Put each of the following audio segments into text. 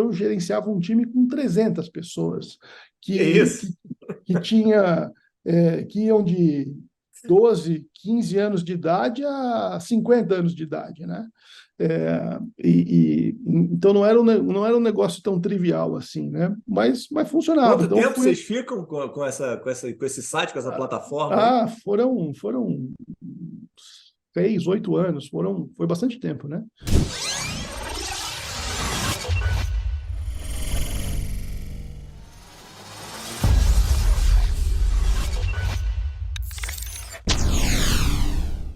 eu gerenciava um time com 300 pessoas, Que isso? que iam de 12, 15 anos de idade a 50 anos de idade, né? Então não era um negócio tão trivial assim, né? Mas funcionava. Quanto Então tempo fui. vocês ficam com esse site, com essa plataforma aí? Foram 6, 8 anos, foi bastante tempo, né?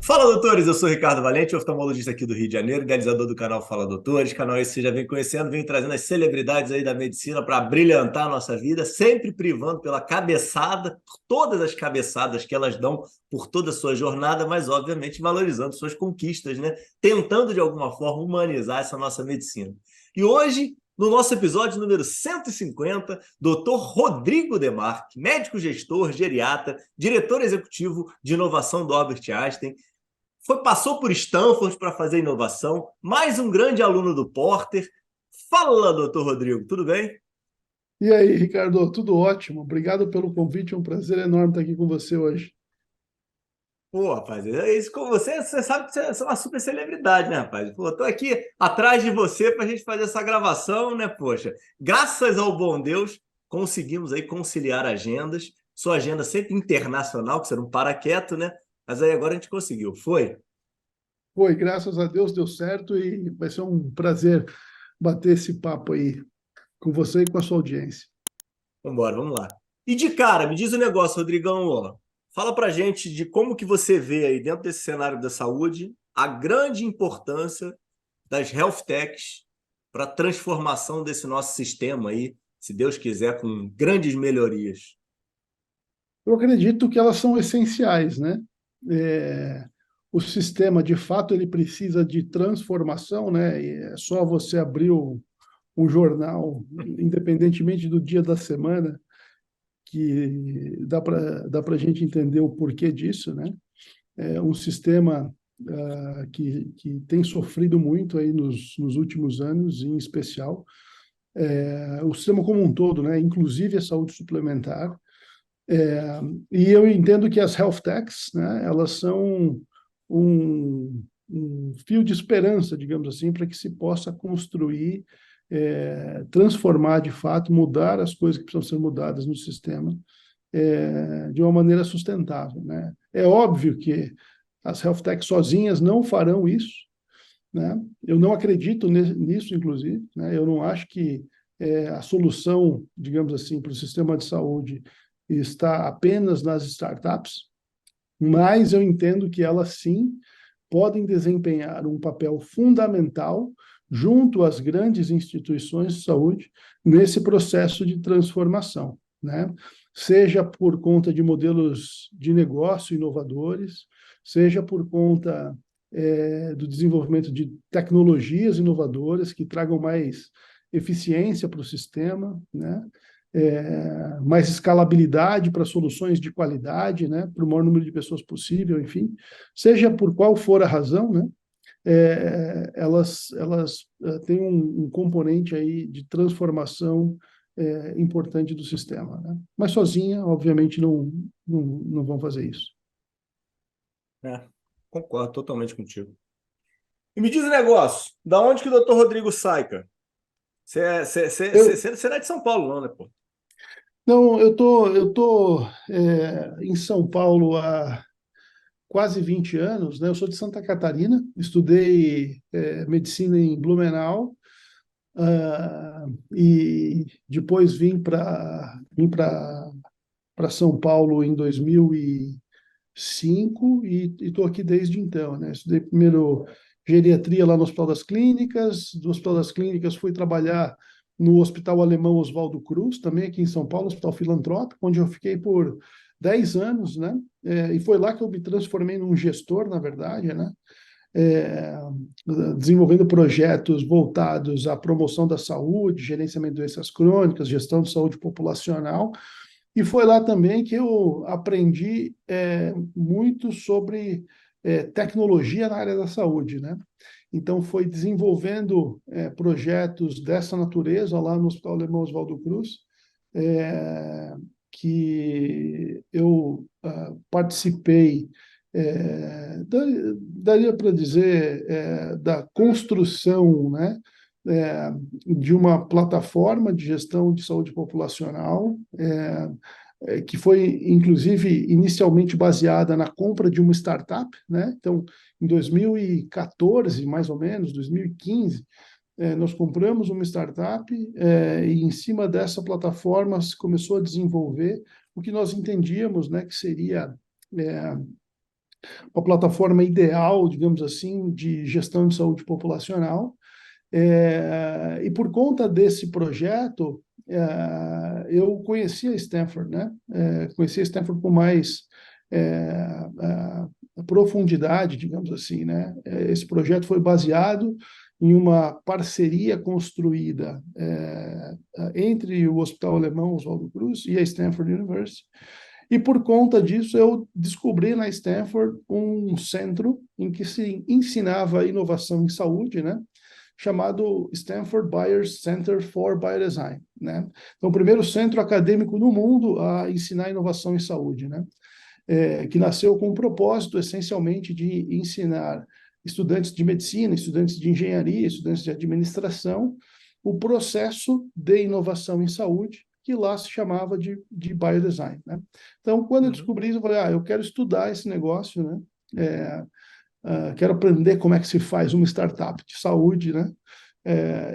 Fala, doutores! Eu sou Ricardo Valente, oftalmologista aqui do Rio de Janeiro, idealizador do canal Fala Doutores, canal esse que você já vem conhecendo, vem trazendo as celebridades aí da medicina para brilhantar a nossa vida, sempre privando pela cabeçada, por todas as cabeçadas que elas dão por toda a sua jornada, mas obviamente valorizando suas conquistas, né? Tentando de alguma forma humanizar essa nossa medicina. E hoje, no nosso episódio número 150, Dr. Rodrigo Demarque, médico gestor, geriatra, diretor executivo de inovação do Albert Einstein, passou por Stanford para fazer inovação, mais um grande aluno do Porter. Fala, doutor Rodrigo, tudo bem? E aí, Ricardo, tudo ótimo. Obrigado pelo convite, é um prazer enorme estar aqui com você hoje. Pô, rapaz, é isso com você, você sabe que você é uma super celebridade, né, rapaz? Pô, tô aqui atrás de você para a gente fazer essa gravação, né, poxa? Graças ao bom Deus, conseguimos aí conciliar agendas, sua agenda sempre internacional, que você não para quieto, né? Mas aí agora a gente conseguiu, foi? Foi, graças a Deus deu certo e vai ser um prazer bater esse papo aí com você e com a sua audiência. Vambora, vamos lá. E de cara, me diz o negócio, Rodrigão, ó. Fala pra gente de como que você vê aí dentro desse cenário da saúde a grande importância das health techs para a transformação desse nosso sistema aí, se Deus quiser, com grandes melhorias. Eu acredito que elas são essenciais, né? O sistema, de fato, ele precisa de transformação, né? E é só você abrir um jornal, independentemente do dia da semana, que dá para a gente entender o porquê disso, né? É um sistema que tem sofrido muito aí nos últimos anos, em especial, o sistema como um todo, né? Inclusive a saúde suplementar. É, e eu entendo que as health techs, né, elas são um fio de esperança, digamos assim, para que se possa construir, transformar de fato, mudar as coisas que precisam ser mudadas no sistema, de uma maneira sustentável, né? É óbvio que as health techs sozinhas não farão isso, né? Eu não acredito nisso, inclusive, né? Eu não acho que a solução, digamos assim, para o sistema de saúde está apenas nas startups, mas eu entendo que elas sim podem desempenhar um papel fundamental junto às grandes instituições de saúde nesse processo de transformação, né? Seja por conta de modelos de negócio inovadores, seja por conta do desenvolvimento de tecnologias inovadoras que tragam mais eficiência para o sistema, né? Mais escalabilidade para soluções de qualidade, né? Para o maior número de pessoas possível, enfim. Seja por qual for a razão, né? Elas têm um componente aí de transformação importante do sistema, né? Mas sozinha, obviamente, não vão fazer isso. Concordo totalmente contigo. E me diz o negócio, da onde que o doutor Rodrigo sai, cara? Você não é de São Paulo, não, né, pô? Não, eu tô em São Paulo há quase 20 anos, né? Eu sou de Santa Catarina, estudei medicina em Blumenau, e depois vim para São Paulo em 2005 e estou aqui desde então, né? Estudei primeiro geriatria lá no Hospital das Clínicas, do Hospital das Clínicas fui trabalhar no Hospital Alemão Oswaldo Cruz, também aqui em São Paulo, Hospital Filantrópico, onde eu fiquei por 10 anos, né? E foi lá que eu me transformei num gestor, na verdade, né? É, Desenvolvendo projetos voltados à promoção da saúde, gerenciamento de doenças crônicas, gestão de saúde populacional, e foi lá também que eu aprendi muito sobre tecnologia na área da saúde, né? Então, foi desenvolvendo projetos dessa natureza lá no Hospital Alemão Oswaldo Cruz, que eu participei, daria para dizer, da construção, né, de uma plataforma de gestão de saúde populacional, que foi, inclusive, inicialmente baseada na compra de uma startup, né? Então, em 2014, mais ou menos, 2015, nós compramos uma startup e, em cima dessa plataforma, se começou a desenvolver o que nós entendíamos, né, que seria uma plataforma ideal, digamos assim, de gestão de saúde populacional. E por conta desse projeto, eu conheci a Stanford, né? Conheci a Stanford com mais profundidade, digamos assim, né? Esse projeto foi baseado em uma parceria construída entre o Hospital Alemão Oswaldo Cruz e a Stanford University. E por conta disso, eu descobri na Stanford um centro em que se ensinava inovação em saúde, né? Chamado Stanford Byers Center for Biodesign, né? Então, o primeiro centro acadêmico no mundo a ensinar inovação em saúde, né? Que nasceu com o propósito, essencialmente, de ensinar estudantes de medicina, estudantes de engenharia, estudantes de administração, o processo de inovação em saúde, que lá se chamava de biodesign, né? Então, quando eu descobri isso, eu falei, eu quero estudar esse negócio, né? Quero aprender como é que se faz uma startup de saúde, né?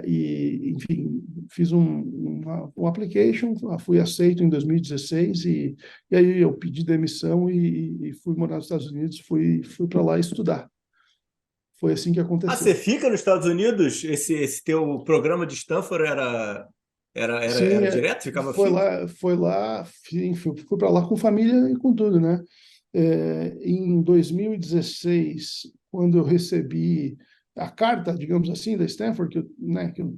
Enfim, fiz um application, fui aceito em 2016 e aí eu pedi demissão e fui morar nos Estados Unidos, fui para lá estudar. Foi assim que aconteceu. Você fica nos Estados Unidos? Esse teu programa de Stanford Sim, era direto? Ficava foi fixo? lá, sim, fui para lá com família e com tudo, né? Em 2016, quando eu recebi a carta, digamos assim, da Stanford, que eu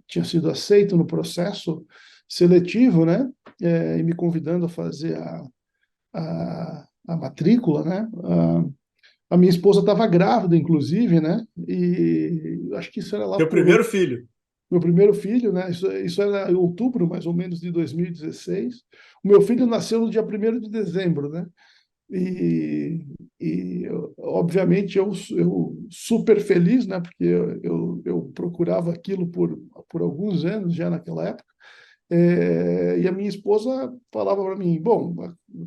tinha sido aceito no processo seletivo, né? E me convidando a fazer a matrícula, né? A minha esposa estava grávida, inclusive, né? E acho que isso era lá Teu por primeiro filho. meu primeiro filho, né? Isso era em outubro, mais ou menos, de 2016. O meu filho nasceu no dia 1º de dezembro, né? Obviamente, eu super feliz, né? Porque eu procurava aquilo por alguns anos já naquela época. E a minha esposa falava para mim, bom,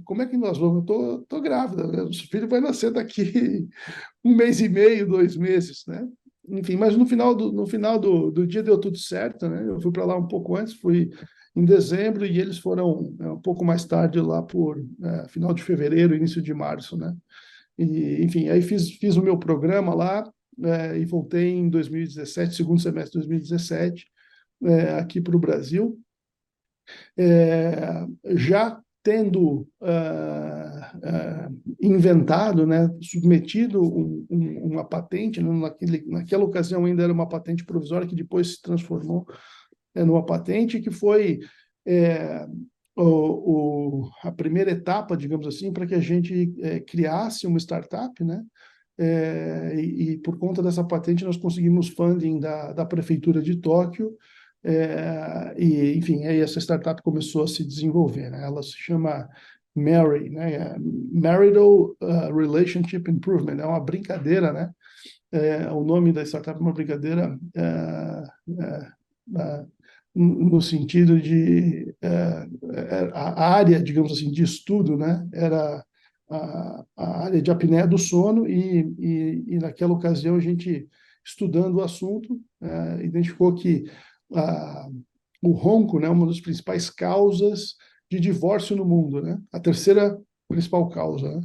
como é que nós vamos? Eu tô grávida, né? O filho vai nascer daqui 1 mês e meio, 2 meses, né? Enfim, mas no final do dia deu tudo certo, né? Eu fui para lá um pouco antes, fui em dezembro e eles foram um pouco mais tarde lá por final de fevereiro, início de março, né? E, enfim, aí fiz o meu programa lá e voltei em 2017, segundo semestre de 2017, aqui para o Brasil, já tendo inventado, né, submetido uma patente, né, naquela ocasião ainda era uma patente provisória que depois se transformou numa patente que foi a primeira etapa, digamos assim, para que a gente criasse uma startup, né? E por conta dessa patente nós conseguimos funding da prefeitura de Tóquio, e enfim, aí essa startup começou a se desenvolver, né? Ela se chama MARRI, né? Marital Relationship Improvement, é uma brincadeira, né? O nome da startup é uma brincadeira no sentido de a área, digamos assim, de estudo, né? Era a área de apneia do sono e naquela ocasião a gente, estudando o assunto, identificou que o ronco, né, uma das principais causas de divórcio no mundo, né? A terceira principal causa, né?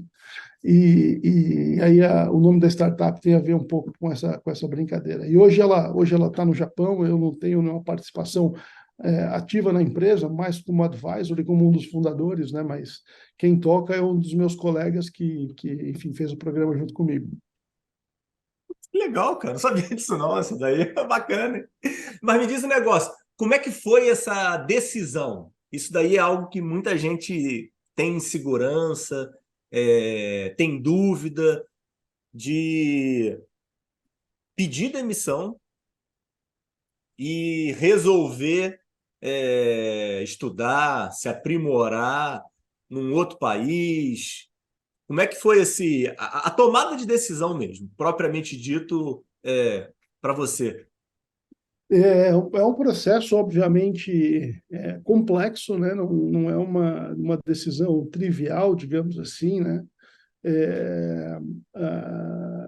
E aí o nome da startup tem a ver um pouco com essa brincadeira. E hoje ela está no Japão, eu não tenho nenhuma participação ativa na empresa, mais como advisor e como um dos fundadores, né? Mas quem toca é um dos meus colegas que enfim, fez o programa junto comigo. Que legal, cara. Não sabia disso, não. Isso daí é bacana, hein? Mas me diz um negócio: como é que foi essa decisão? Isso daí é algo que muita gente tem insegurança, tem dúvida. de pedir demissão e resolver estudar, se aprimorar num outro país? Como é que foi a tomada de decisão mesmo, propriamente dito, para você? É um processo, obviamente, complexo, né? Não é uma decisão trivial, digamos assim, né? É,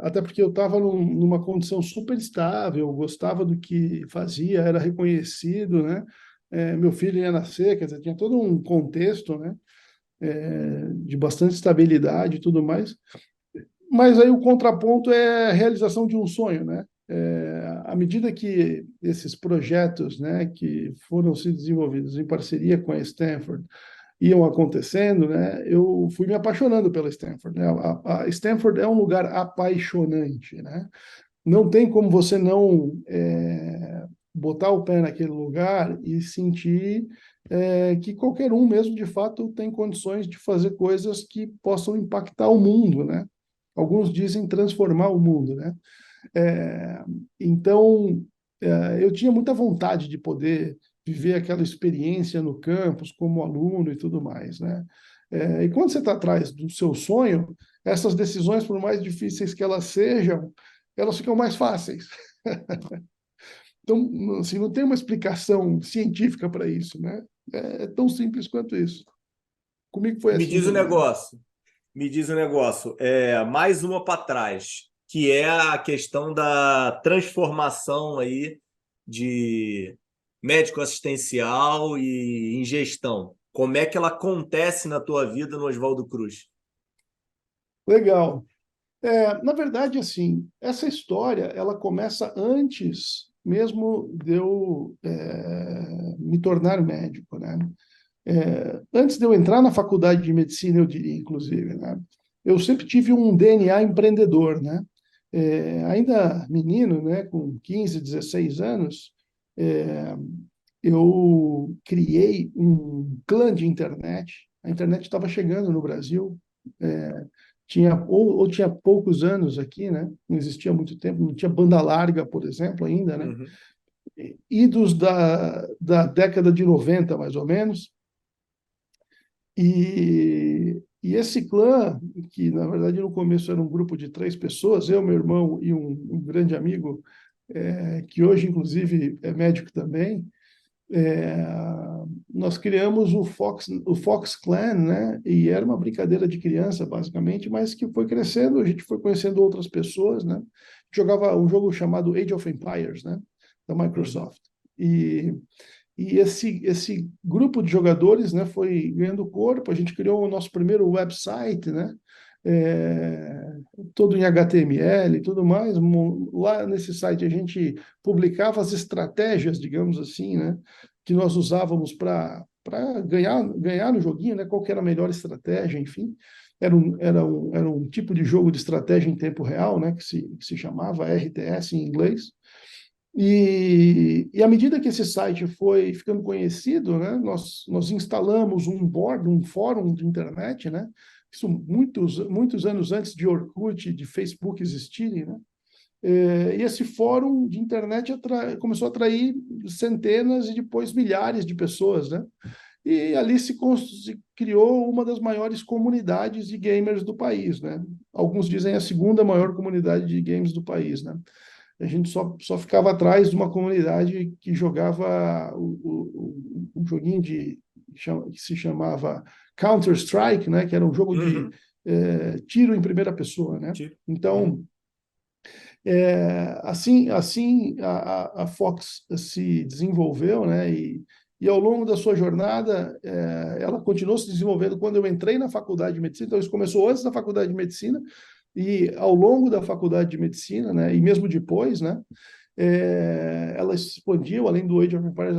Até porque eu estava numa condição super estável, gostava do que fazia, era reconhecido, né? Meu filho ia nascer, quer dizer, tinha todo um contexto, né? De bastante estabilidade e tudo mais. Mas aí o contraponto é a realização de um sonho, né? À medida que esses projetos, né, que foram se desenvolvidos em parceria com a Stanford iam acontecendo, né, eu fui me apaixonando pela Stanford, né? A Stanford é um lugar apaixonante, né? Não tem como você não botar o pé naquele lugar e sentir que qualquer um mesmo, de fato, tem condições de fazer coisas que possam impactar o mundo, né? Alguns dizem transformar o mundo, né? É, então, eu tinha muita vontade de poder viver aquela experiência no campus como aluno e tudo mais, né? E quando você está atrás do seu sonho, essas decisões, por mais difíceis que elas sejam, elas ficam mais fáceis. Então, assim, não tem uma explicação científica para isso, né? É tão simples quanto isso. Comigo foi Me assim diz o também. negócio, me diz o negócio, mais uma para trás, que é a questão da transformação aí de médico assistencial e em gestão. Como é que ela acontece na tua vida no Oswaldo Cruz? Legal. Na verdade, assim, essa história ela começa antes mesmo de eu me tornar médico, né? Antes de eu entrar na faculdade de medicina, eu diria, inclusive, né? Eu sempre tive um DNA empreendedor, né? Ainda menino, né, com 15, 16 anos, é, eu criei um clã de internet. A internet estava chegando no Brasil, ou tinha poucos anos aqui, né? Não existia muito tempo, não tinha banda larga, por exemplo, ainda, né? Uhum. Idos da década de 90, mais ou menos. E esse clã, que na verdade no começo era um grupo de 3 pessoas, eu, meu irmão e um grande amigo, que hoje inclusive é médico também, é, nós criamos o Fox Clan, né? E era uma brincadeira de criança, basicamente, mas que foi crescendo, a gente foi conhecendo outras pessoas, né? Jogava um jogo chamado Age of Empires, né? Da Uhum. Microsoft. E, e esse grupo de jogadores, né, foi ganhando corpo, a gente criou o nosso primeiro website, né? É, todo em HTML e tudo mais. Lá nesse site a gente publicava as estratégias, digamos assim, né? Que nós usávamos para ganhar no joguinho, né? Qual que era a melhor estratégia, enfim. Era um tipo de jogo de estratégia em tempo real, né? Que se chamava RTS em inglês. E à medida que esse site foi ficando conhecido, né, nós instalamos um board, um fórum de internet, né? Isso muitos anos antes de Orkut, de Facebook existirem, né? E esse fórum de internet começou a atrair centenas e depois milhares de pessoas, né? E ali se criou uma das maiores comunidades de gamers do país, né? Alguns dizem a segunda maior comunidade de games do país, né? A gente só ficava atrás de uma comunidade que jogava um joguinho que se chamava Counter-Strike, né? Que era um jogo de Uhum. tiro em primeira pessoa, né? Tipo, uhum. Então, assim a Fox se desenvolveu, né? E ao longo da sua jornada, ela continuou se desenvolvendo quando eu entrei na faculdade de medicina. Então, isso começou antes da faculdade de medicina e ao longo da faculdade de medicina, né? E mesmo depois, né? Ela expandiu, além do Age of Empires,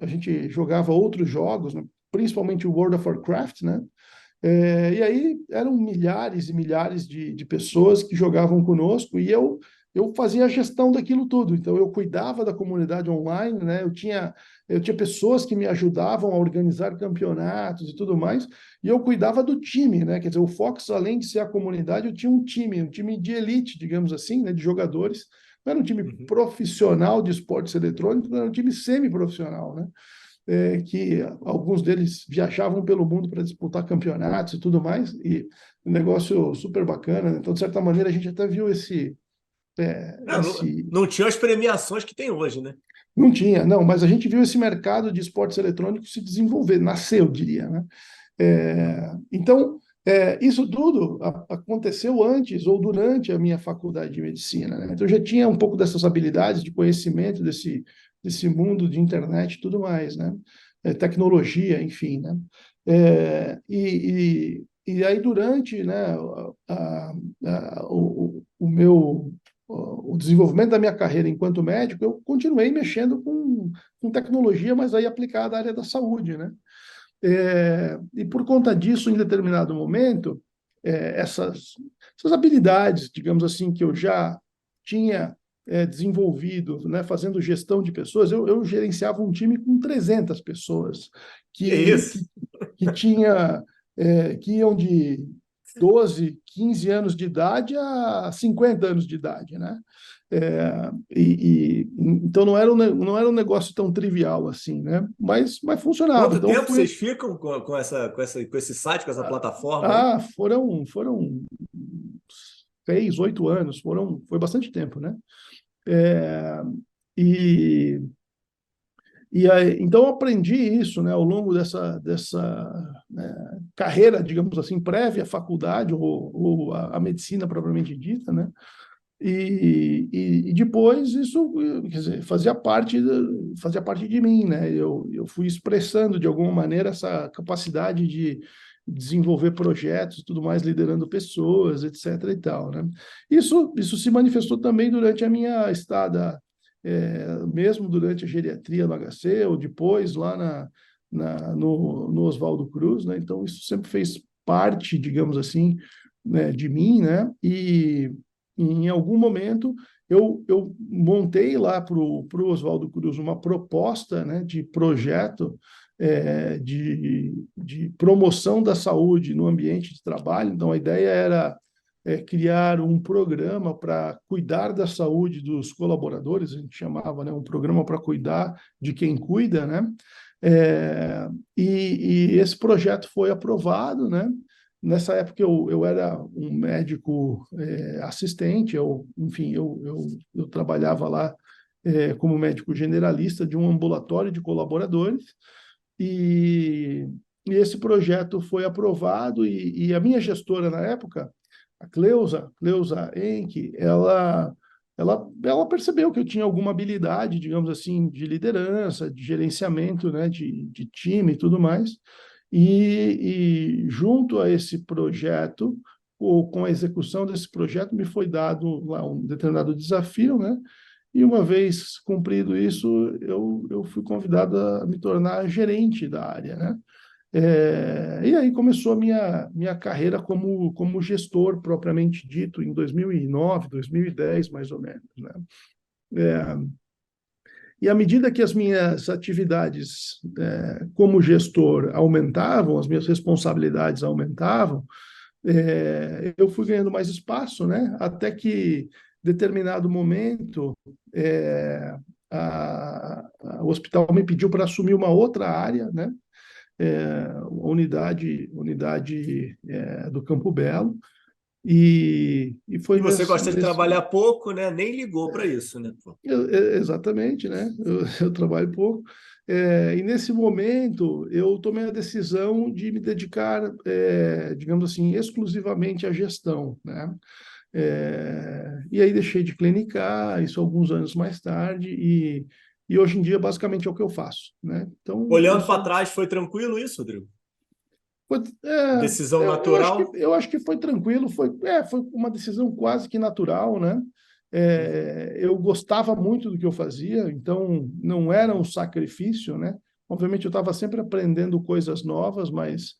a gente jogava outros jogos, né? Principalmente o World of Warcraft, né? E aí eram milhares e milhares de pessoas que jogavam conosco, e eu eu fazia a gestão daquilo tudo. Então, eu cuidava da comunidade online, né? Eu tinha pessoas que me ajudavam a organizar campeonatos e tudo mais, e eu cuidava do time, né? Quer dizer, o Fox, além de ser a comunidade, eu tinha um time de elite, digamos assim, né? De jogadores. Não era um time Uhum. profissional de esportes eletrônicos, era um time semi-profissional, né? Que alguns deles viajavam pelo mundo para disputar campeonatos e tudo mais, e um negócio super bacana, né? Então, de certa maneira, a gente até viu Não, esse... não tinha as premiações que tem hoje, né? Não tinha, não, mas a gente viu esse mercado de esportes eletrônicos se desenvolver, nasceu, diria, né? Então, isso tudo aconteceu antes ou durante a minha faculdade de medicina, né? Então, eu já tinha um pouco dessas habilidades de conhecimento desse mundo de internet e tudo mais, né? Tecnologia, enfim, né? E aí, durante, né, o desenvolvimento da minha carreira enquanto médico, eu continuei mexendo com tecnologia, mas aí aplicada à área da saúde, né? E por conta disso, em determinado momento, essas habilidades, digamos assim, que eu já tinha desenvolvido, né, fazendo gestão de pessoas, eu gerenciava um time com 300 pessoas Que que, isso? que, que tinha, que iam de 12, 15 anos de idade a 50 anos de idade, né? Então não era um negócio tão trivial assim, né? Mas funcionava. Quanto Então tempo fui. vocês ficam com esse site, com essa plataforma aí? Foram 6, 8 anos, foi bastante tempo, né? É, e então eu aprendi isso, né, ao longo dessa carreira, digamos assim, prévia à faculdade ou a medicina propriamente dita, né? E depois isso, quer dizer, fazia parte de mim, né? Eu fui expressando de alguma maneira essa capacidade de desenvolver projetos e tudo mais, liderando pessoas, etc. e tal, né? Isso se manifestou também durante a minha estada, mesmo durante a geriatria no HC, ou depois lá no Oswaldo Cruz, né? Então, isso sempre fez parte, digamos assim, né, de mim, né? E em algum momento eu montei lá para o Oswaldo Cruz uma proposta, né, de projeto de promoção da saúde no ambiente de trabalho. Então, a ideia era criar um programa para cuidar da saúde dos colaboradores, a gente chamava, né, um programa para cuidar de quem cuida, né? E esse projeto foi aprovado, né? Nessa época eu era um médico assistente, enfim, eu trabalhava lá como médico generalista de um ambulatório de colaboradores, e, e esse projeto foi aprovado, e a minha gestora na época, a Cleusa Enck, ela percebeu que eu tinha alguma habilidade, digamos assim, de liderança, de gerenciamento, né, de time e tudo mais, e junto a esse projeto, ou com a execução desse projeto, me foi dado lá um determinado desafio, né? E uma vez cumprido isso, eu fui convidado a me tornar gerente da área, né? E aí começou a minha carreira como gestor, propriamente dito, em 2009, 2010, mais ou menos, né? É, e à medida que as minhas atividades como gestor aumentavam, as minhas responsabilidades aumentavam, eu fui ganhando mais espaço, né? Até que, determinado momento, o hospital me pediu para assumir uma outra área, né? A unidade do Campo Belo, e E foi você gosta de nesse trabalhar pouco, né? Nem ligou para isso, né? Pô? exatamente, né? Eu trabalho pouco. E nesse momento eu tomei a decisão de me dedicar, digamos assim, exclusivamente à gestão, né? E aí deixei de clinicar, isso alguns anos mais tarde, e hoje em dia basicamente é o que eu faço, né? Então eu Olhando para sou trás, foi tranquilo isso, Rodrigo? foi, Decisão eu natural? eu acho que foi tranquilo, foi uma decisão quase que natural, né? Uhum. Eu gostava muito do que eu fazia, então não era um sacrifício, né? Obviamente eu estava sempre aprendendo coisas novas, mas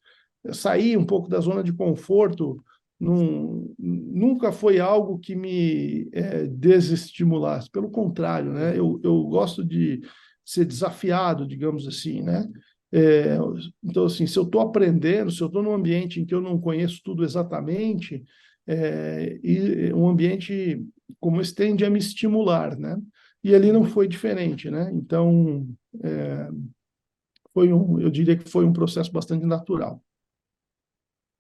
sair um pouco da zona de conforto nunca foi algo que me desestimulasse. Pelo contrário, né? Uhum. Eu gosto de ser desafiado, digamos assim, né? É, então, assim, se eu estou aprendendo, se eu estou num ambiente em que eu não conheço tudo exatamente, e um ambiente como esse tende a me estimular, né? E ali não Uhum. foi diferente, né? Então, é, eu diria que foi um processo bastante natural.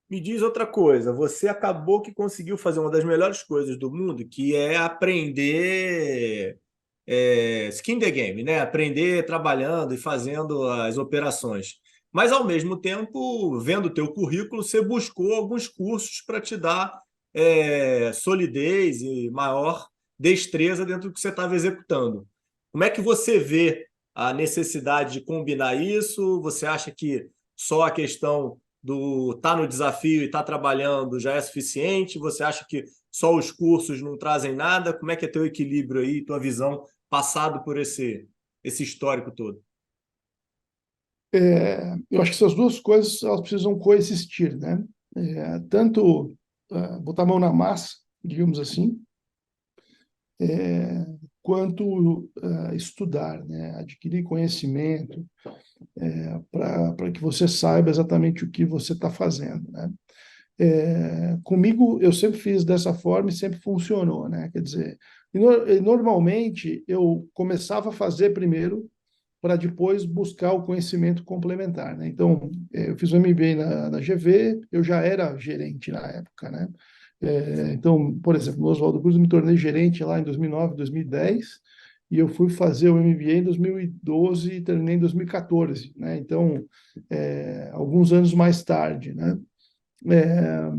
Me diz outra coisa, você acabou que conseguiu fazer uma das melhores coisas do mundo, que é aprender skin the game, né? Aprender trabalhando e fazendo as operações. Mas, ao mesmo tempo, vendo o teu currículo, você buscou alguns cursos para te dar solidez e maior destreza dentro do que você estava executando. Como é que você vê a necessidade de combinar isso? Você acha que só a questão do estar no desafio e estar trabalhando já é suficiente? Você acha que só os cursos não trazem nada? Como é que é teu equilíbrio aí, tua visão passado por esse histórico todo? Eu acho que essas duas coisas elas precisam coexistir, né? Tanto botar a mão na massa, digamos assim, é, quanto estudar, né? Adquirir conhecimento para que você saiba exatamente o que você está fazendo, né? Comigo, eu sempre fiz dessa forma e sempre funcionou, né? Quer dizer, normalmente eu começava a fazer primeiro para depois buscar o conhecimento complementar, né? Então, eu fiz o MBA na GV, eu já era gerente na época, né? Então, por exemplo, no Oswaldo Cruz, eu me tornei gerente lá em 2009, 2010, e eu fui fazer o MBA em 2012 e terminei em 2014, né? Então, alguns anos mais tarde, né? É,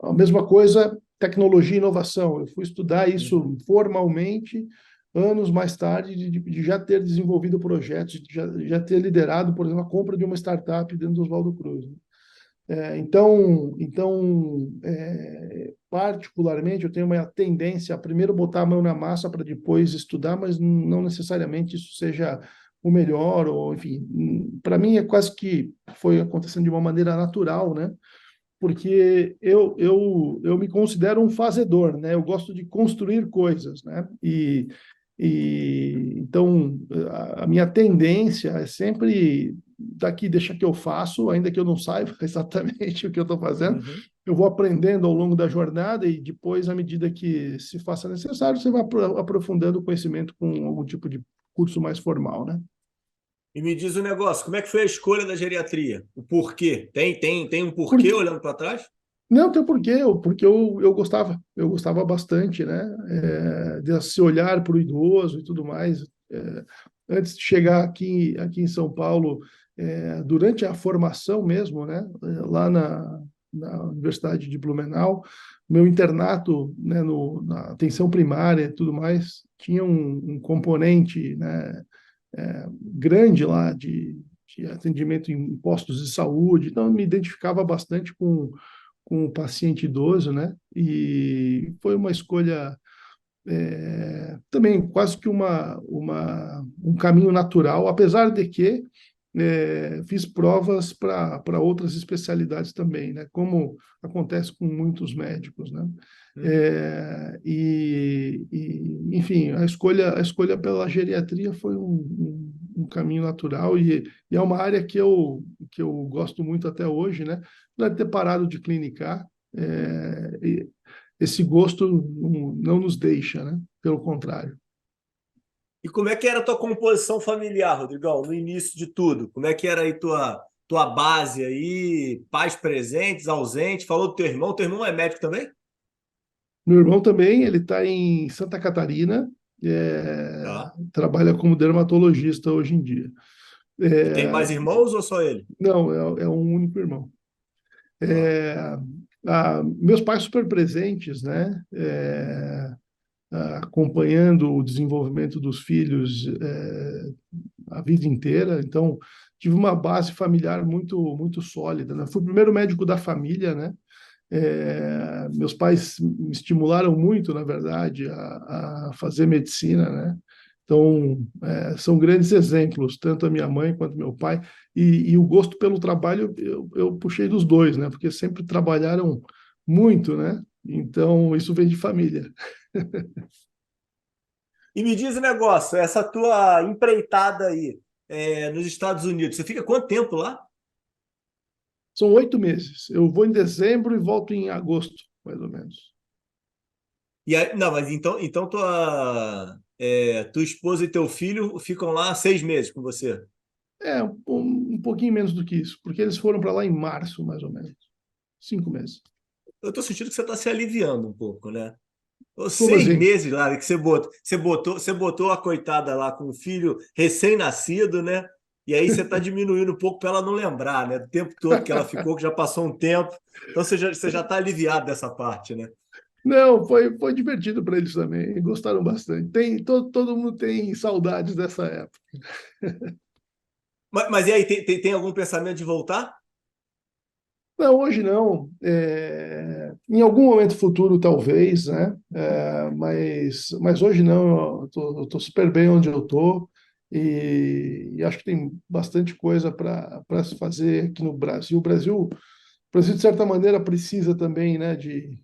a mesma coisa, tecnologia e inovação. Eu fui estudar Uhum. isso formalmente anos mais tarde de já ter desenvolvido projetos, de já ter liderado, por exemplo, a compra de uma startup dentro do Oswaldo Cruz. Particularmente, eu tenho uma tendência a primeiro botar a mão na massa para depois estudar, mas não necessariamente isso seja o melhor, ou enfim, para mim é quase que foi acontecendo de uma maneira natural, né? Porque eu me considero um fazedor, né? Eu gosto de construir coisas, né? Então a minha tendência é sempre daqui deixa que eu faço, ainda que eu não saiba exatamente o que eu estou fazendo, Uhum. eu vou aprendendo ao longo da jornada e depois, à medida que se faça necessário, você vai aprofundando o conhecimento com algum tipo de curso mais formal, né? E me diz o negócio, como é que foi a escolha da geriatria? O porquê? Tem um porquê Porque olhando para trás? Não, tem porquê, porque eu gostava bastante, né, desse olhar para o idoso e tudo mais. Antes de chegar aqui em São Paulo, durante a formação mesmo, né, lá na Universidade de Blumenau, meu internato, né, na atenção primária e tudo mais, tinha um componente, né, grande lá de atendimento em postos de saúde, então eu me identificava bastante com o paciente idoso, né? E foi uma escolha também quase que um caminho natural, apesar de que fiz provas para outras especialidades também, né? Como acontece com muitos médicos, né? Uhum. Enfim, a escolha pela geriatria foi um caminho natural e é uma área que eu gosto muito até hoje, né? Apesar de ter parado de clinicar, esse gosto não nos deixa, né? Pelo contrário. E como é que era a tua composição familiar, Rodrigão, no início de tudo? Como é que era aí tua base aí, pais presentes, ausentes? Falou do teu irmão é médico também? Meu irmão também, ele está em Santa Catarina, Tá. trabalha como dermatologista hoje em dia. E tem É, mais irmãos ou só ele? não, é um único irmão. Tá. É, meus pais super presentes, né? Acompanhando o desenvolvimento dos filhos a vida inteira. Então, tive uma base familiar muito sólida, né? Fui o primeiro médico da família, né? Meus pais me estimularam muito, na verdade, a fazer medicina, né? Então, são grandes exemplos, tanto a minha mãe quanto meu pai. E o gosto pelo trabalho eu puxei dos dois, né? Porque sempre trabalharam muito, né? Então, isso vem de família. E me diz um negócio, essa tua empreitada aí nos Estados Unidos, você fica quanto tempo lá? São 8 meses. Eu vou em dezembro e volto em agosto, mais ou menos. E aí, não, mas então tua esposa e teu filho ficam lá 6 meses com você. Um pouquinho menos do que isso, porque eles foram para lá em março, mais ou menos. 5 meses. Eu estou sentindo que você está se aliviando um pouco, né? Os Como seis assim? meses lá que você botou a coitada lá com o filho recém-nascido, né? E aí você está diminuindo um pouco para ela não lembrar, né? Do tempo todo que ela ficou, que já passou um tempo. Então você já está aliviado dessa parte, né? Não, foi divertido para eles também. Gostaram bastante. Todo mundo tem saudades dessa época. Mas e aí, tem algum pensamento de voltar? Não, hoje não. Em algum momento futuro, talvez, né? Mas hoje não. Eu tô super bem onde eu tô e acho que tem bastante coisa para se fazer aqui no Brasil. O Brasil, de certa maneira, precisa também, né, de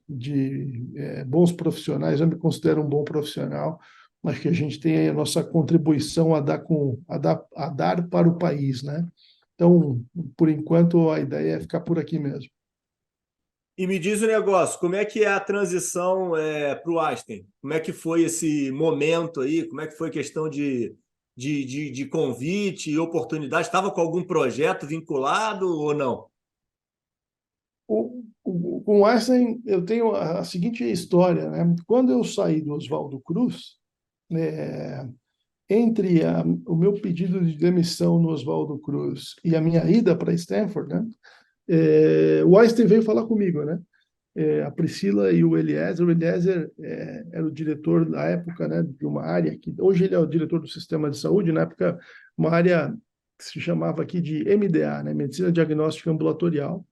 bons profissionais. Eu me considero um bom profissional. Acho que a gente tem aí a nossa contribuição a dar para o país, né? Então, por enquanto, a ideia é ficar por aqui mesmo. E me diz o negócio, como é que é a transição para o Einstein? Como é que foi esse momento aí? Como é que foi a questão de convite e oportunidade? Estava com algum projeto vinculado ou não? Com o Einstein, eu tenho a seguinte história, né? Quando eu saí do Oswaldo Cruz, é, entre o meu pedido de demissão no Oswaldo Cruz e a minha ida para Stanford, né? O Einstein veio falar comigo, né? A Priscila e o Eliezer era o diretor da época, né, de uma área que hoje ele é o diretor do sistema de saúde, na época uma área que se chamava aqui de MDA, né, Medicina Diagnóstica Ambulatorial,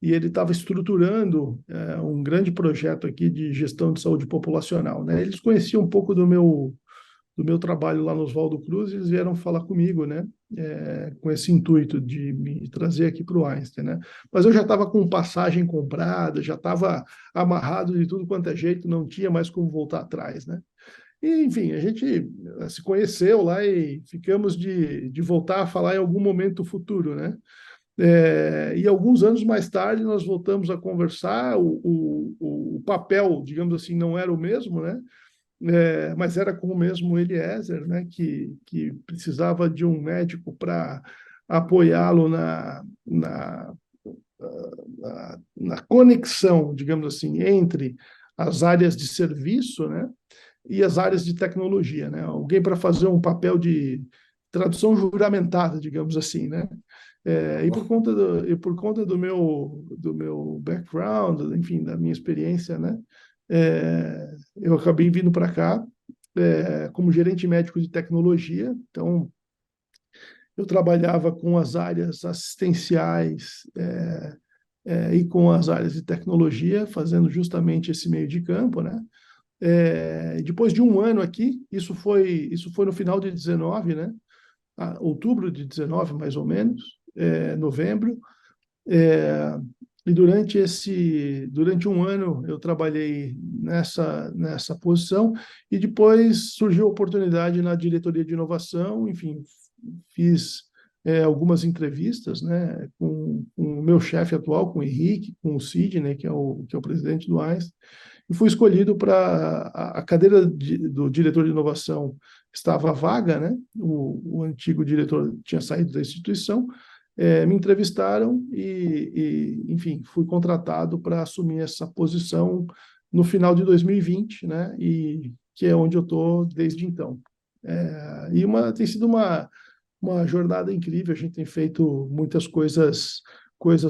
e ele estava estruturando um grande projeto aqui de gestão de saúde populacional, né? Eles conheciam um pouco do meu trabalho lá no Oswaldo Cruz, e eles vieram falar comigo, né? Com esse intuito de me trazer aqui para o Einstein, né? Mas eu já estava com passagem comprada, já estava amarrado de tudo quanto é jeito, não tinha mais como voltar atrás, né? E, enfim, a gente se conheceu lá e ficamos de voltar a falar em algum momento futuro, né? E alguns anos mais tarde nós voltamos a conversar, o papel, digamos assim, não era o mesmo, né? Mas era com o mesmo Eliezer, né, que precisava de um médico para apoiá-lo na conexão, digamos assim, entre as áreas de serviço, né, e as áreas de tecnologia, né? Alguém para fazer um papel de tradução juramentada, digamos assim, né? E por conta do meu background, enfim, da minha experiência, né? Eu acabei vindo para cá como gerente médico de tecnologia. Então, eu trabalhava com as áreas assistenciais e com as áreas de tecnologia, fazendo justamente esse meio de campo, né? Depois de um ano aqui, isso foi no final de 19, né? Outubro de 19, mais ou menos, novembro. É, e durante um ano eu trabalhei nessa posição e depois surgiu a oportunidade na diretoria de inovação, enfim, fiz algumas entrevistas, né, com o meu chefe atual, com o Henrique, com o Sidney, que é o presidente do Einstein, e fui escolhido para a cadeira do diretor de inovação estava vaga, né? O antigo diretor tinha saído da instituição, me entrevistaram enfim, fui contratado para assumir essa posição no final de 2020, né? E que é onde eu estou desde então. Tem sido uma jornada incrível, a gente tem feito muitas coisas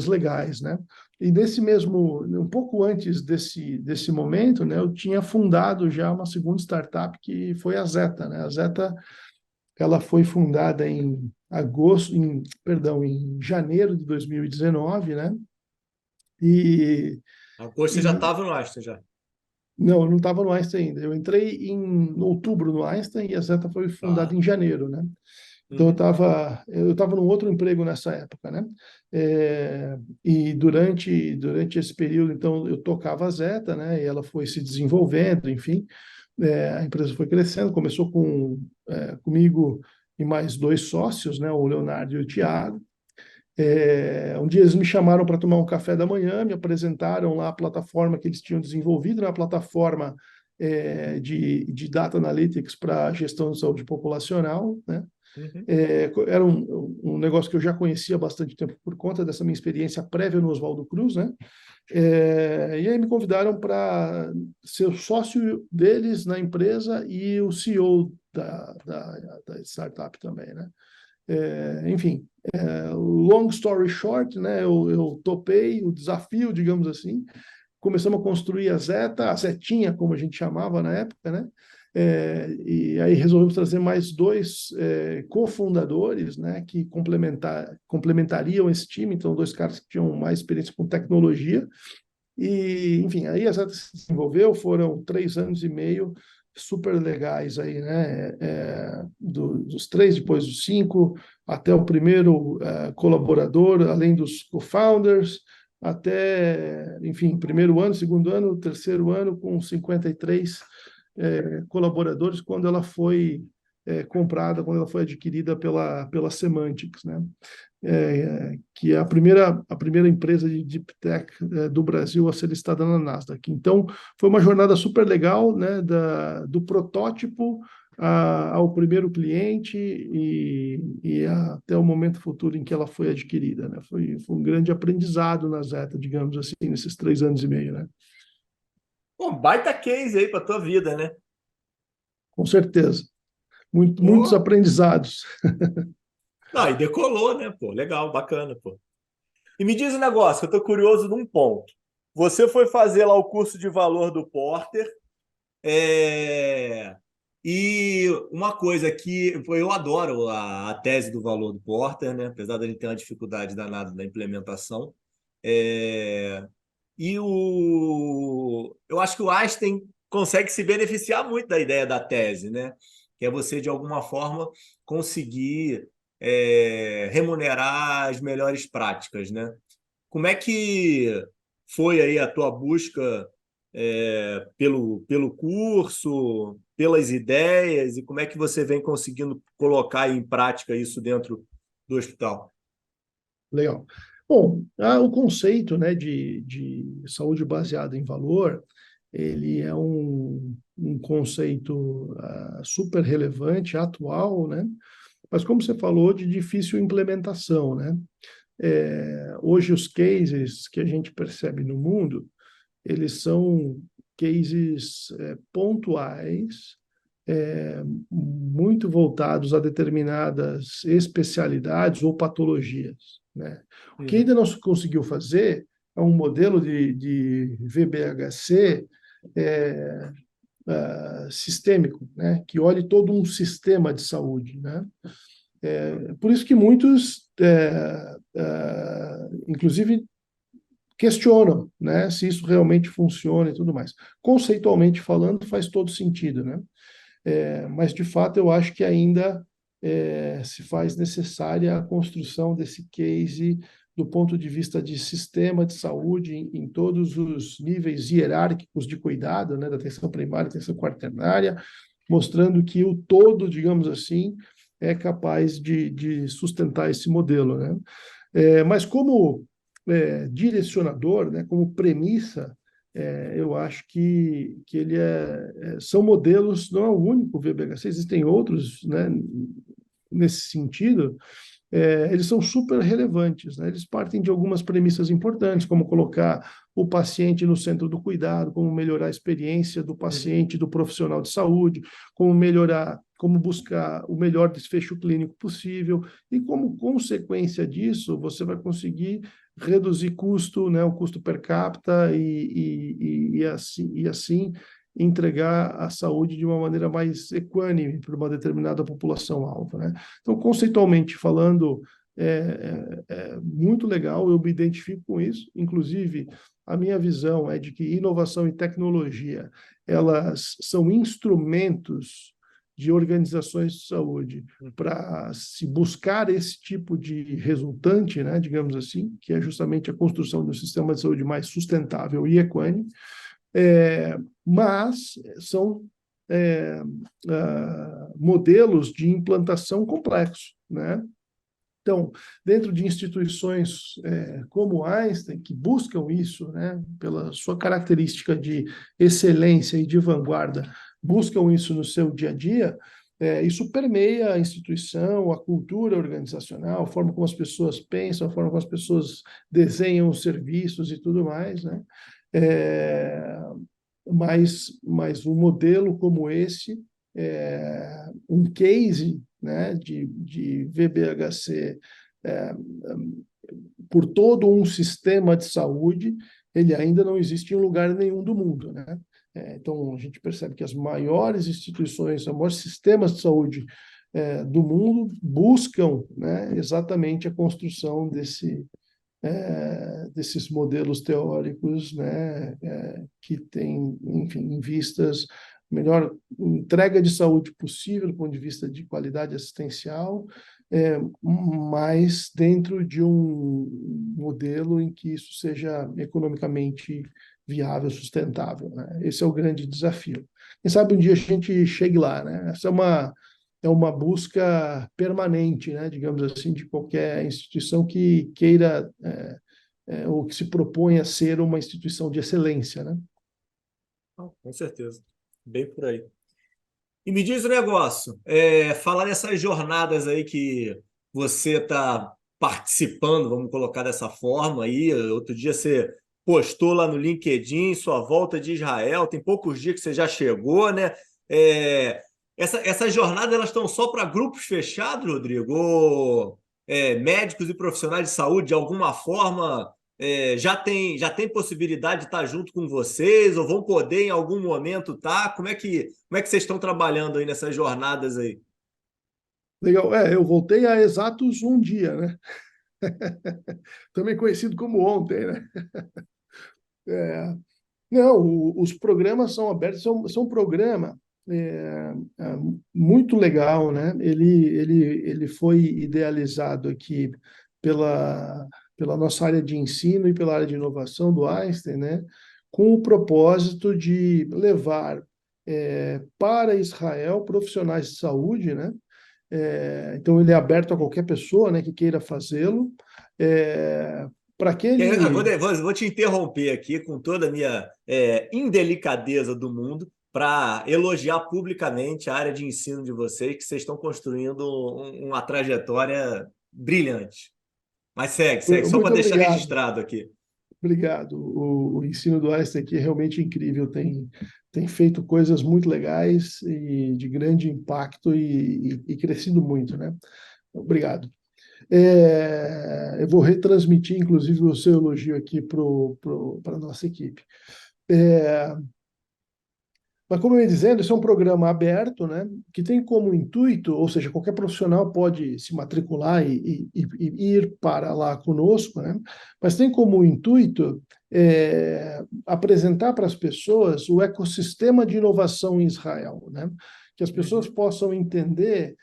legais, né? E nesse mesmo, um pouco antes desse momento, né, eu tinha fundado já uma segunda startup que foi a Zeta, né? A Zeta, ela foi fundada em janeiro de 2019, né? E, Agosto você já e estava no Einstein já. Não, eu não estava no Einstein ainda. Eu entrei em outubro no Einstein e a Zeta foi fundada Tá. em janeiro, né? Então Uhum. eu tava num outro emprego nessa época, né? E durante esse período, então eu tocava a Zeta, né? E ela foi se desenvolvendo, enfim, a empresa foi crescendo. Começou comigo e mais dois sócios, né? O Leonardo e o Thiago. Um dia eles me chamaram para tomar um café da manhã, me apresentaram lá a plataforma que eles tinham desenvolvido, né? A plataforma de Data Analytics para gestão de saúde populacional, né? Uhum. Era um negócio que eu já conhecia há bastante tempo por conta dessa minha experiência prévia no Oswaldo Cruz, né? E aí me convidaram para ser o sócio deles na empresa e o CEO da startup também, né? Enfim, long story short, né? Eu topei o desafio, digamos assim. Começamos a construir a Zetinha, como a gente chamava na época, né? E aí resolvemos trazer mais dois cofundadores, né, que complementariam esse time, então dois caras que tinham mais experiência com tecnologia. E, enfim, aí a Zeta se desenvolveu, foram 3 anos e meio super legais aí, né? Dos três, depois dos cinco, até o primeiro colaborador, além dos co-founders, até, enfim, primeiro ano, segundo ano, terceiro ano, com 53 colaboradores, quando ela foi comprada, quando ela foi adquirida pela Semantics, né? Que é a primeira empresa de Deep Tech do Brasil a ser listada na Nasdaq. Então, foi uma jornada super legal, né, do protótipo ao primeiro cliente e até o momento futuro em que ela foi adquirida, né? Foi um grande aprendizado na Zeta, digamos assim, nesses 3 anos e meio, né? Pô, baita case aí para tua vida, né? Com certeza. Muitos Pô, aprendizados. não, e decolou, né? Pô, legal, bacana, pô. E me diz um negócio, que eu tô curioso num ponto. Você foi fazer lá o curso de valor do Porter, é, e uma coisa que pô, eu adoro a tese do valor do Porter, né? Apesar de ele ter uma dificuldade danada na implementação. É, eu acho que o Einstein consegue se beneficiar muito da ideia da tese, né? Que é você, de alguma forma, conseguir remunerar as melhores práticas, né? Como é que foi aí a tua busca pelo curso, pelas ideias, e como é que você vem conseguindo colocar em prática isso dentro do hospital? Legal. Bom, o conceito, né, de saúde baseada em valor, ele é um conceito super relevante, atual, né? Mas como você falou, de difícil implementação, né? Hoje os cases que a gente percebe no mundo, eles são cases pontuais, muito voltados a determinadas especialidades ou patologias, né? O que Uhum, ainda não se conseguiu fazer é um modelo de VBHC é, sistêmico, né? Que olhe todo um sistema de saúde, né? Por isso que muitos, inclusive, questionam, né? Se isso realmente funciona e tudo mais. Conceitualmente falando, faz todo sentido, né? Mas, de fato, eu acho que ainda se faz necessária a construção desse case do ponto de vista de sistema de saúde em todos os níveis hierárquicos de cuidado, né, da atenção primária, atenção quaternária, mostrando que o todo, digamos assim, é capaz de sustentar esse modelo, né? Mas como direcionador, né, como premissa, eu acho que ele são modelos, não é o único VBHC, existem outros, né, nesse sentido, eles são super relevantes, né? Eles partem de algumas premissas importantes, como colocar o paciente no centro do cuidado, como melhorar a experiência do uhum. paciente, do profissional de saúde, como buscar o melhor desfecho clínico possível, e como consequência disso, você vai conseguir reduzir custo, né, o custo per capita e assim entregar a saúde de uma maneira mais equânime para uma determinada população-alvo, né? Então, conceitualmente falando, é muito legal, eu me identifico com isso. Inclusive, a minha visão é de que inovação e tecnologia, elas são instrumentos de organizações de saúde para se buscar esse tipo de resultante, né, digamos assim, que é justamente a construção de um sistema de saúde mais sustentável e equânime, mas são modelos de implantação complexos, né? Então, dentro de instituições como Einstein, que buscam isso, né, pela sua característica de excelência e de vanguarda, buscam isso no seu dia a dia, isso permeia a instituição, a cultura organizacional, a forma como as pessoas pensam, a forma como as pessoas desenham os serviços e tudo mais, né? É, mas um modelo como esse, um case, né, de VBHC por todo um sistema de saúde, ele ainda não existe em lugar nenhum do mundo, né? Então, a gente percebe que as maiores instituições, os maiores sistemas de saúde do mundo buscam, né, exatamente a construção desses modelos teóricos, né, que têm, enfim, em vistas melhor entrega de saúde possível do ponto de vista de qualidade assistencial, mas dentro de um modelo em que isso seja economicamente viável, sustentável, né? Esse é o grande desafio. Quem sabe um dia a gente chegue lá, né? Essa é uma busca permanente, né, digamos assim, de qualquer instituição que queira ou que se propõe a ser uma instituição de excelência, né? Com certeza, bem por aí. E me diz o negócio, falar nessas jornadas aí que você está participando, vamos colocar dessa forma aí. Outro dia você postou lá no LinkedIn sua volta de Israel, tem poucos dias que você já chegou, né? Essas jornadas elas estão só para grupos fechados, Rodrigo? Ou médicos e profissionais de saúde, de alguma forma, já tem possibilidade de estar junto com vocês, ou vão poder em algum momento estar? Como é que vocês estão trabalhando aí nessas jornadas aí? Legal. Eu voltei há exatos um dia, né? Também conhecido como ontem, né? É, não, os programas são abertos, são um programa é, muito legal, né? Ele foi idealizado aqui pela nossa área de ensino e pela área de inovação do Einstein, né? Com o propósito de levar para Israel profissionais de saúde, né? Então ele é aberto a qualquer pessoa, né, que queira fazê-lo. Para Vou, aquele vou te interromper aqui com toda a minha indelicadeza do mundo para elogiar publicamente a área de ensino de vocês, que vocês estão construindo uma trajetória brilhante. Mas segue, só para Muito deixar obrigado. registrado aqui. Obrigado. O ensino do Einstein aqui é realmente incrível. Tem feito coisas muito legais e de grande impacto e crescido muito, né? Obrigado. Eu vou retransmitir, inclusive, o seu elogio aqui para a nossa equipe. É, Mas, como eu ia dizendo, isso é um programa aberto, né, que tem como intuito, ou seja, qualquer profissional pode se matricular e ir para lá conosco, né, mas tem como intuito apresentar para as pessoas o ecossistema de inovação em Israel, né, que as pessoas Uhum. possam entender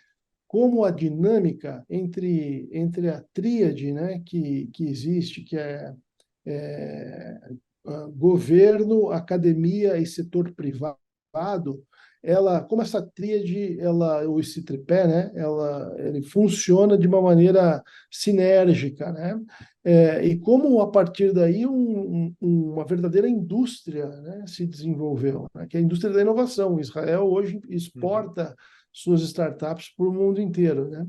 como a dinâmica entre a tríade, né, que existe, que é governo, academia e setor privado, como essa tríade, ou esse tripé, né, ele funciona de uma maneira sinérgica, né, e como a partir daí uma verdadeira indústria, né, se desenvolveu, né, que é a indústria da inovação. Israel hoje Uhum. exporta suas startups para o mundo inteiro, né?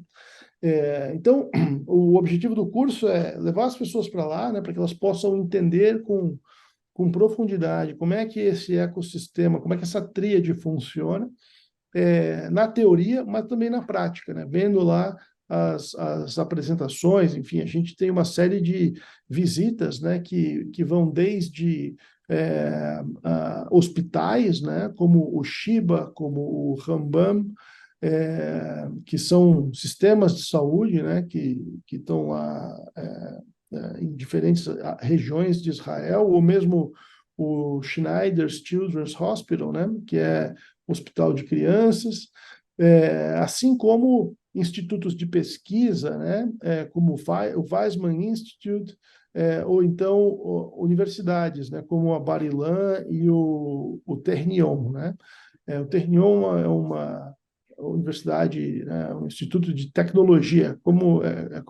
Então, o objetivo do curso é levar as pessoas para lá, né, para que elas possam entender com profundidade como é que esse ecossistema, como é que essa tríade funciona, na teoria, mas também na prática, né? Vendo lá as apresentações, enfim, a gente tem uma série de visitas, né, que vão desde hospitais, né, como o Shiba, como o Rambam, que são sistemas de saúde, né, que estão lá em diferentes regiões de Israel, ou mesmo o Schneider's Children's Hospital, né, que é hospital de crianças, assim como institutos de pesquisa, né, como o Weizmann Institute, ou então universidades, né, como a Bar-Ilan e o Ternion, né? O Ternion é uma universidade, né, um instituto de tecnologia, como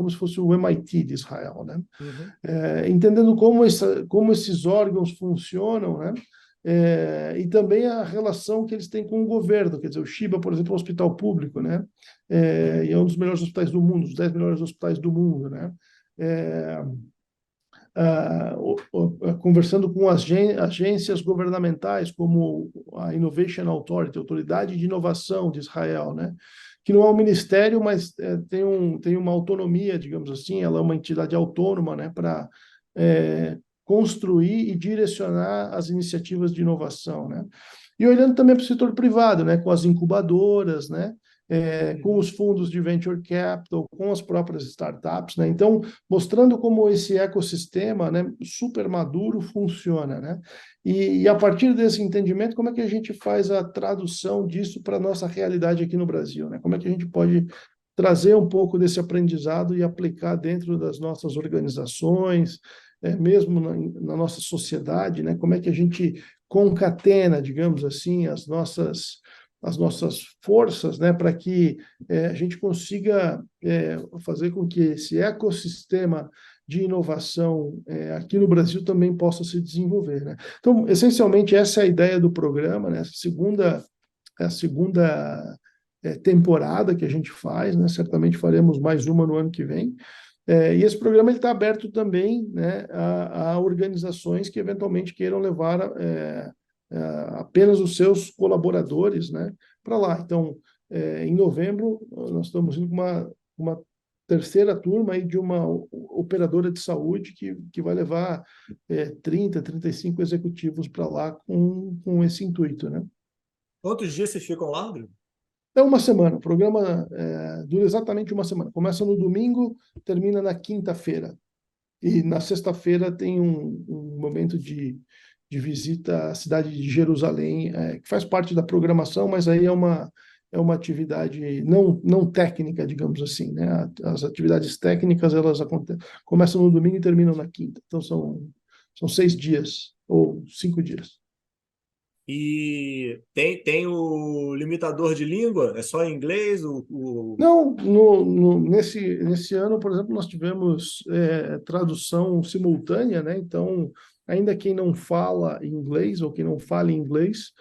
se fosse o MIT de Israel, né? Uhum. Entendendo como esses órgãos funcionam, né? E também a relação que eles têm com o governo, quer dizer, o Shiba, por exemplo, é um hospital público, né? E é um dos melhores hospitais do mundo, os 10 melhores hospitais do mundo, né? É, conversando com agências governamentais, como a Innovation Authority, Autoridade de Inovação de Israel, né? Que não é um ministério, mas tem uma autonomia, digamos assim, ela é uma entidade autônoma, né? Para construir e direcionar as iniciativas de inovação, né? E olhando também para o setor privado, né? Com as incubadoras, né? Com os fundos de venture capital, com as próprias startups, né? Então, mostrando como esse ecossistema, né, super maduro funciona, né? E a partir desse entendimento, como é que a gente faz a tradução disso para a nossa realidade aqui no Brasil, né? Como é que a gente pode trazer um pouco desse aprendizado e aplicar dentro das nossas organizações, mesmo na nossa sociedade, né? Como é que a gente concatena, digamos assim, as nossas forças, né, para que a gente consiga fazer com que esse ecossistema de inovação aqui no Brasil também possa se desenvolver, né? Então, essencialmente, essa é a ideia do programa, né? A segunda temporada que a gente faz, né? Certamente faremos mais uma no ano que vem. E esse programa está aberto também, né, a organizações que eventualmente queiram levar apenas os seus colaboradores, né, para lá. Então, em novembro, nós estamos indo com uma terceira turma aí de uma operadora de saúde que vai levar 30, 35 executivos para lá com esse intuito, né? Quantos dias vocês ficam lá, Bruno? É uma semana, o programa dura exatamente uma semana. Começa no domingo, termina na quinta-feira. E na sexta-feira tem um momento de visita à cidade de Jerusalém, que faz parte da programação, mas aí é uma atividade não técnica, digamos assim, né? As atividades técnicas, elas começam no domingo e terminam na quinta. Então, são 6 dias ou 5 dias. E tem o limitador de língua? É só em inglês? Não, nesse ano, por exemplo, nós tivemos tradução simultânea, né? Então, ainda quem não fala inglês ou quem não fala inglês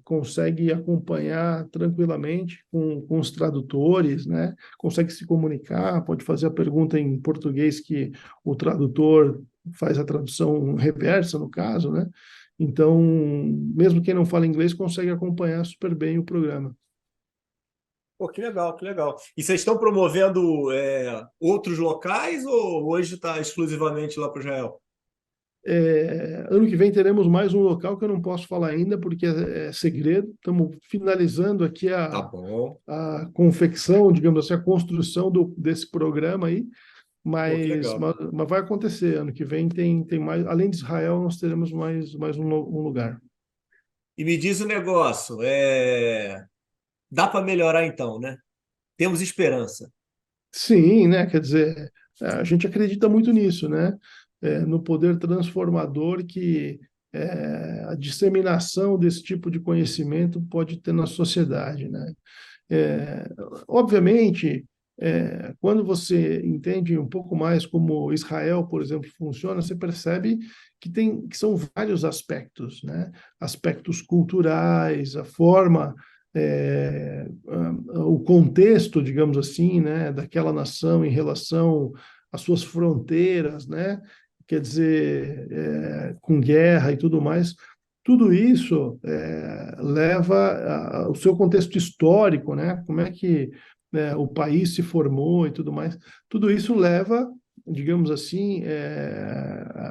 consegue acompanhar tranquilamente com os tradutores, né? Consegue se comunicar, pode fazer a pergunta em português que o tradutor faz a tradução reversa, no caso, né? Então, mesmo quem não fala inglês consegue acompanhar super bem o programa. Pô, que legal, que legal. E vocês estão promovendo outros locais ou hoje está exclusivamente lá para o Israel? Ano que vem teremos mais um local que eu não posso falar ainda, porque é segredo. Estamos finalizando aqui Tá a, bom. a confecção, digamos assim, a construção desse programa aí, Pô, que mas, legal. mas, mas vai acontecer. Ano que vem tem mais, além de Israel, nós teremos mais um lugar. E me diz o negócio, dá para melhorar então, né? Temos esperança. Sim, né? Quer dizer, a gente acredita muito nisso, né? No poder transformador que a disseminação desse tipo de conhecimento pode ter na sociedade, né? É, Obviamente, quando você entende um pouco mais como Israel, por exemplo, funciona, você percebe que são vários aspectos, né? Aspectos culturais, a forma, o contexto, digamos assim, né, daquela nação em relação às suas fronteiras, né? Quer dizer, com guerra e tudo mais. Tudo isso leva ao seu contexto histórico, né? Como é que o país se formou e tudo mais. Tudo isso leva, digamos assim,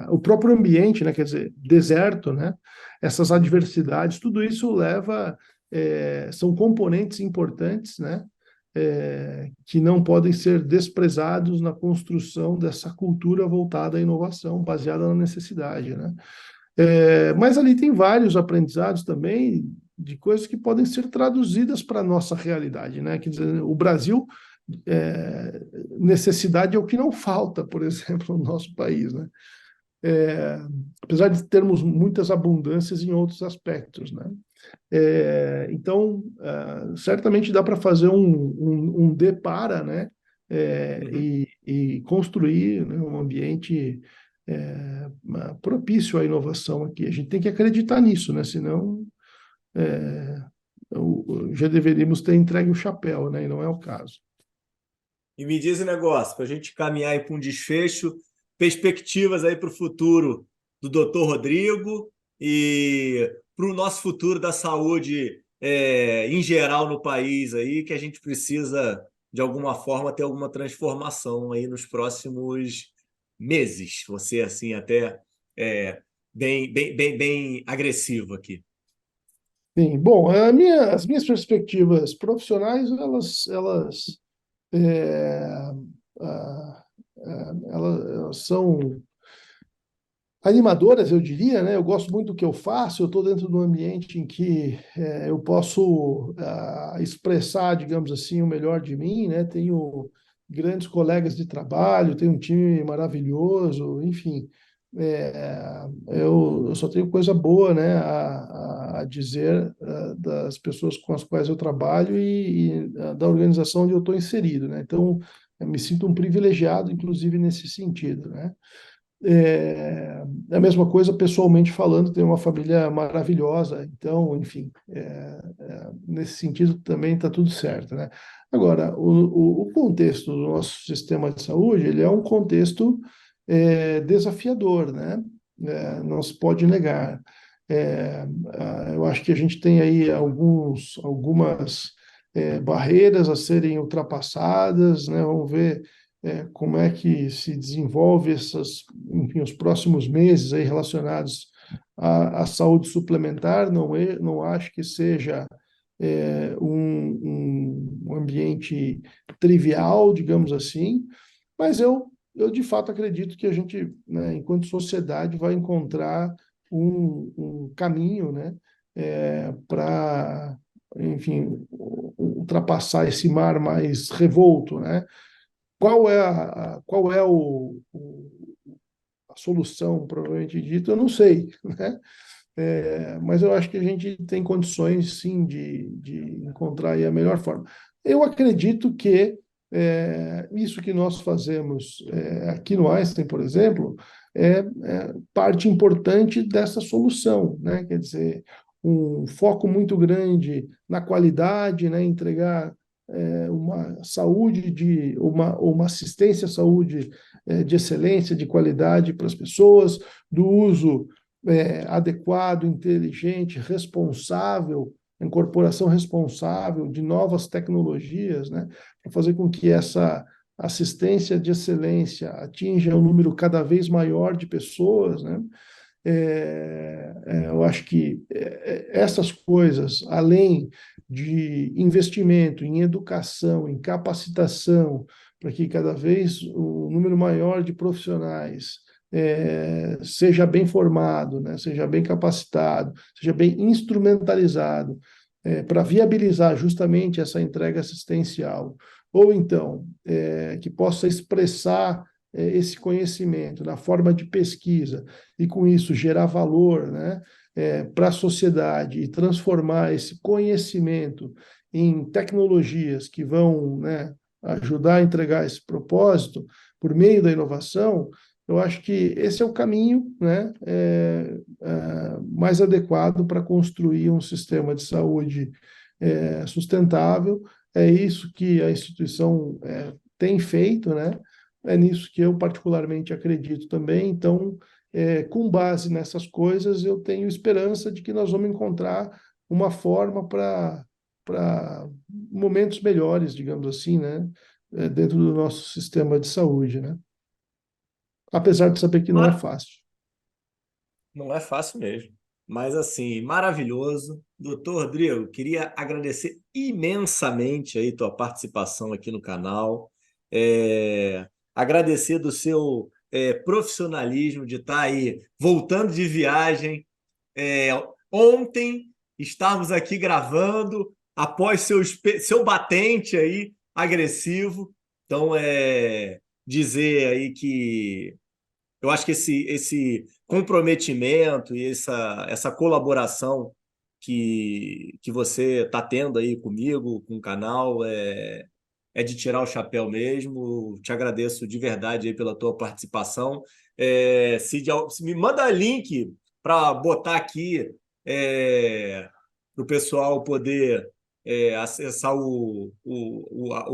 o próprio ambiente, né? Quer dizer, deserto, né? Essas adversidades, tudo isso leva são componentes importantes, né? Que não podem ser desprezados na construção dessa cultura voltada à inovação, baseada na necessidade, né? Mas ali tem vários aprendizados também de coisas que podem ser traduzidas para a nossa realidade, né? Quer dizer, o Brasil, necessidade é o que não falta, por exemplo, no nosso país, né? É, apesar de termos muitas abundâncias em outros aspectos, né? Então, certamente dá para fazer um depara, né? Uhum. E construir, né, um ambiente propício à inovação aqui. A gente tem que acreditar nisso, né? Senão é, já deveríamos ter entregue o chapéu, né? E não é o caso. E me diz um negócio, para a gente caminhar para um desfecho, perspectivas aí para o futuro do doutor Rodrigo e para o nosso futuro da saúde em geral no país aí, que a gente precisa, de alguma forma, ter alguma transformação aí nos próximos meses. Você, assim, até é, bem agressivo aqui. Sim, bom, as minhas perspectivas profissionais, é, ah, elas são animadoras, eu diria, né? Eu gosto muito do que eu faço, eu estou dentro de um ambiente em que eu posso expressar, digamos assim, o melhor de mim, né? Tenho grandes colegas de trabalho, tenho um time maravilhoso, enfim. Eu só tenho coisa boa, né, a dizer das pessoas com as quais eu trabalho e da organização onde eu estou inserido, né? Então, eu me sinto um privilegiado, inclusive, nesse sentido, né? A mesma coisa pessoalmente falando, tenho uma família maravilhosa, então, enfim, nesse sentido também está tudo certo, né? Agora, o contexto do nosso sistema de saúde, ele é um contexto desafiador, né? Não se pode negar. Eu acho que a gente tem aí algumas barreiras a serem ultrapassadas, né? Vamos ver como é que se desenvolve enfim, os próximos meses aí relacionados à saúde suplementar. Não acho que seja um ambiente trivial, digamos assim, mas eu de fato acredito que a gente, né, enquanto sociedade, vai encontrar um caminho, né, para, enfim, ultrapassar esse mar mais revolto, né? Qual é a solução, provavelmente dito, eu não sei, né? Mas eu acho que a gente tem condições, sim, de encontrar aí a melhor forma. Eu acredito que isso que nós fazemos aqui no Einstein, por exemplo, é parte importante dessa solução, né? Quer dizer, um foco muito grande na qualidade, né? Entregar uma saúde uma assistência à saúde de excelência, de qualidade para as pessoas, do uso adequado, inteligente, responsável, incorporação responsável de novas tecnologias, né, para fazer com que essa assistência de excelência atinja um número cada vez maior de pessoas, né? Eu acho que essas coisas, além de investimento em educação, em capacitação, para que cada vez o número maior de profissionais seja bem formado, né, seja bem capacitado, seja bem instrumentalizado, para viabilizar justamente essa entrega assistencial, ou então que possa expressar esse conhecimento na forma de pesquisa e com isso gerar valor, né, para a sociedade e transformar esse conhecimento em tecnologias que vão, né, ajudar a entregar esse propósito por meio da inovação. Eu acho que esse é o caminho, né, mais adequado para construir um sistema de saúde sustentável. É isso que a instituição tem feito, né? É nisso que eu particularmente acredito também. Então, com base nessas coisas, eu tenho esperança de que nós vamos encontrar uma forma para momentos melhores, digamos assim, né? Dentro do nosso sistema de saúde, né? Apesar de saber que não é Mas fácil. não é fácil mesmo. Mas assim, maravilhoso. Doutor Rodrigo, queria agradecer imensamente aí tua participação aqui no canal. Agradecer do seu profissionalismo de estar aí voltando de viagem. É, ontem estarmos aqui gravando após seu batente aí agressivo. Então, dizer aí que eu acho que esse comprometimento e essa colaboração que você está tendo aí comigo, com o canal, é de tirar o chapéu mesmo. Te agradeço de verdade aí pela tua participação. Se me manda link para botar aqui para o pessoal poder acessar o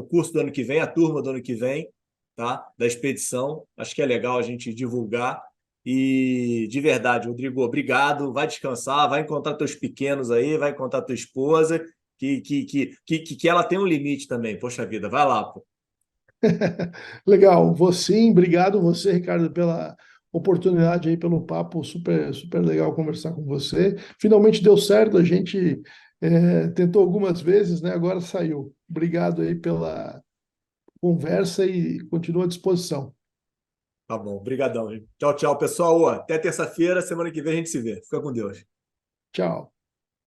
curso do ano que vem, a turma do ano que vem, tá? Da expedição. Acho que é legal a gente divulgar. E de verdade, Rodrigo, obrigado. Vai descansar, vai encontrar teus pequenos aí, vai encontrar tua esposa, que ela tem um limite também. Poxa vida, vai lá, pô. Legal, vou sim, obrigado você, Ricardo, pela oportunidade aí, pelo papo, super, super legal conversar com você. Finalmente deu certo, a gente tentou algumas vezes, né? Agora saiu. Obrigado aí pela conversa e continua à disposição. Tá bom, brigadão, hein? Tchau, tchau, pessoal. Até terça-feira, semana que vem a gente se vê. Fica com Deus. Tchau.